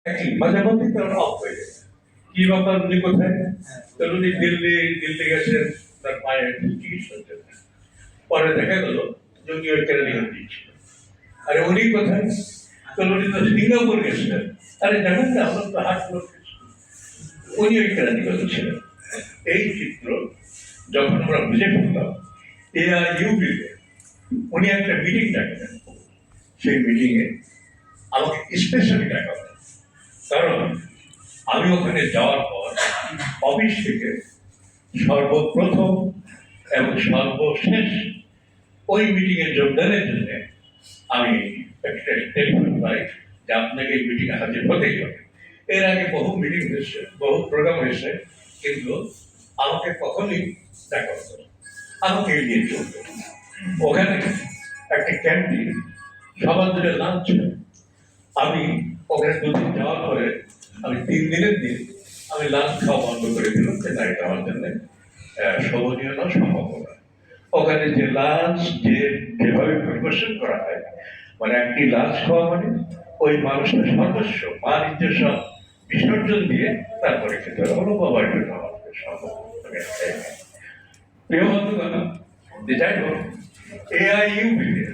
মাঝে মধ্যে তারা অফ হয়ে যায়। কি ব্যাপার, উনি কোথায়? তো উনি দিল্লি গেছেন তার মায়ের চিকিৎসার জন্য। পরে দেখা গেল যে উনি ওই কেরানীগঞ্জ দিচ্ছিল। আরে উনি কোথায়? তো উনি তো সিঙ্গাপুর গেছিলেন। আরে জানেন না, আমরা তো হাট উনি ওই কেরানীগঞ্জ ছিলেন। এই চিত্র যখন আমরা বুঝে ফেললাম, AIUB-তে উনি একটা মিটিং ডাকলেন। সেই মিটিংয়ে আমাকে স্পেশালি ডাকা হয়, কারণ আমি ওখানে যাওয়ার পর অফিস থেকে সর্বপ্রথম এবং সর্বশেষ ওই মিটিংয়ে যোগদানের জন্য আমি একটা টেলিফোন পাই যে আপনাকে এই মিটিংয়ে হাজির হতেই হবে। এর আগে বহু মিটিং হয়েছে, বহু প্রোগ্রাম হয়েছে, কিন্তু আমাকে কখনই দেখা হতো না, আমাকে এগিয়ে চলতো। ওখানে একটা ক্যান্টিন, সবার জন্য লাঞ্চ। আমি ওখানে দুদিন যাওয়ার পরে আমি 3 দিনের দিন আমি লাঞ্চ খাওয়া বন্ধ করে দিলাম, যে না, এটা আমার জন্য শোভনীয় না, সম্ভব না। ওখানে যে লাঞ্চ যেভাবে পরিবেশন করা হয়, মানে একটি লাঞ্চ খাওয়া মানে ওই মানুষের সর্বস্ব মা নিজের সব বিসর্জন দিয়ে তারপরে খেতে হবে। হলো বাবার জন্য আমাদের সম্ভব। প্রিয় বন্ধুগণ, যাই হোক, AIUB-তে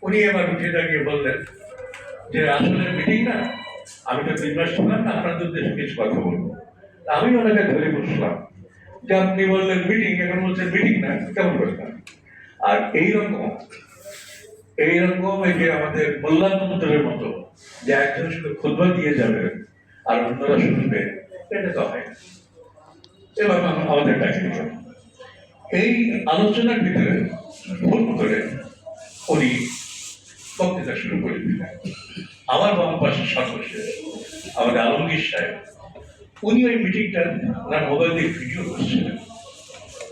উনি এবার উঠে দাঁড়িয়ে বললেন যে আসলে মিটিং না, আমি তো 3 মাস ছিলাম না, আপনাদের উদ্দেশ্যে কিছু কথা বলবো। আমি ওনাকে ধরে বসলাম যে আপনি বললেন মিটিং, এখন বলছেন মিটিং না, কেমন করতাম? আর এইরকম এই যে আমাদের মোল্লা মন্ত্রের মতো যে একজন শুধু খুতবা দিয়ে যাবে আর অন্যরা শুনবে, এটা তো হয় না। এবার আমাদের ডাকি দিল। এই আলোচনার ভিতরে ভুল করে উনি বক্তৃতা শুরু করে দিলেন। আমার বাম পাশে সর্বশেষ আমাদের আলমগীর সাহেব, উনি ওই মিটিংটা ওনার মোবাইল দিয়ে ভিডিও করছিলেন।